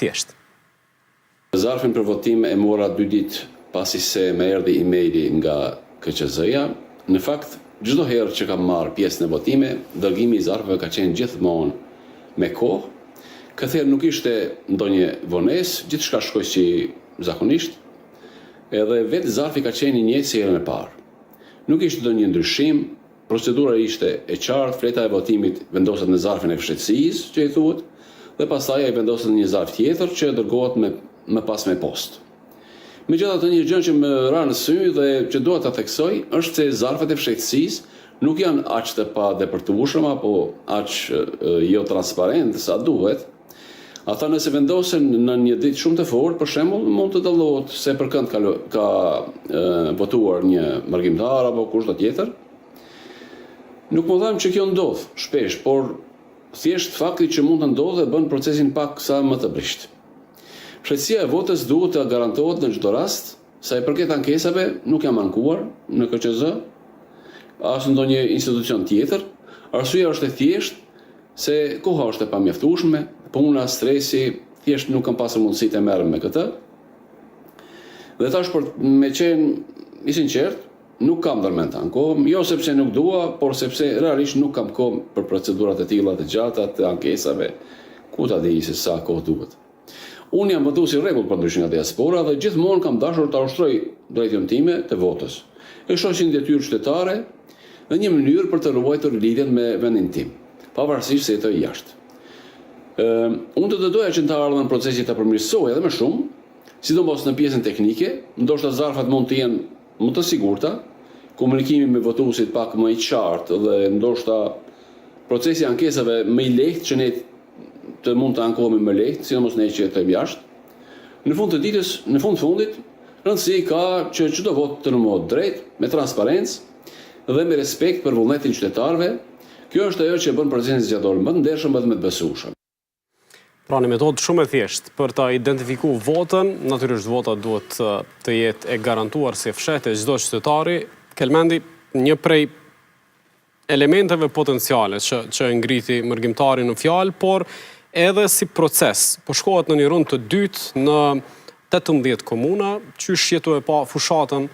thjeshtë. Zarfin për votim e mora 2 ditë pasi se më erdhi emaili nga KQZ-ja. Në fakt, çdo herë që kam marrë pjesë në votime, dërgimi i zarfeve ka qenë gjithmonë me kohë. Këtë herë nuk ishte ndonjë vonesë, gjithçka shkoi si zakonisht. Edhe vetë zarfi ka qenë i njëjtë si herën e parë. Nuk ishte ndonjë ndryshim, procedura ishte e qartë, fleta e votimit vendoset në zarfin e fshehtësisë, që i thuhet, dhe pastaj ai vendoset në një zarf tjetër që dërgohet më pas me postë. Megjithatë, një gjë që më ra në sy dhe që dua ta theksoj është se zarfet e fshehtësisë nuk janë aq të padepërtueshëm apo aq jo transparent sa duhet. Ata nëse vendosen në një ditë shumë të fortë, për shembull, mund të dallohet se për kënd ka votuar një marrëgimtar apo kushto tjetër. Nuk më them që kjo ndodh shpesh, por thjesht fakti që mund të ndodhë bën procesin pak sa më të brisht. Fshehësia e votës duhet të garantohet në çdo rast, sa i përket ankesave nuk janë mankuar në KQZ, as në ndonjë institucion tjetër. Arsyeja është e thjeshtë se koha është e pamjaftueshme, puna, stresi, thjesht nuk kam pasur mundësi të merrem me këtë. Dhe tash për me qenë i sinqert, nuk kam ndërmend ankohem, jo sepse nuk dua, por sepse realisht nuk kam kohë për procedurat e tilla të gjata të ankesave, ku ta di se sa kohë duhet. Unë jam votues i rregull për ndryshimin e diaspora dhe gjithmonë kam dashur ta ushtroj drejtën time të votës. E shoh si një detyrë qytetare dhe një mënyrë për të ruajtur lidhjen me vendin tim, pavarësisht se jetoj jashtë. Unë të doja që në të ardhmen procesi të përmirësoj edhe më shumë, sidomos në pjesën teknike, ndoshta zarfat mund të jenë më të sigurta, komunikimi me votuesit pak më i qartë dhe ndoshta procesi i ankesave më i lehtë që ne të mund të ankohemi më lehtë, sidomos ne që jetojmë jashtë. Në fund të ditës, në fundit, rëndësi ka që çdo vot të numërohet drejt, me transparencë dhe me respekt për vullnetin qytetarëve. Kjo është ajo që bën procesin zgjator më të ndershëm dhe më të besueshëm. Pra një metodë shumë e thjeshtë për ta identifikuar votën, natyrisht vota duhet të jetë e garantuar si e fshehtë çdo qytetari. Kelmendi, një prej elementeve potenciale që ngriti marrëgimtari në fjalë, por edhe si proces. Po shkohet në një rundë të dytë në 18 komuna, qysh jetu e pa fushatën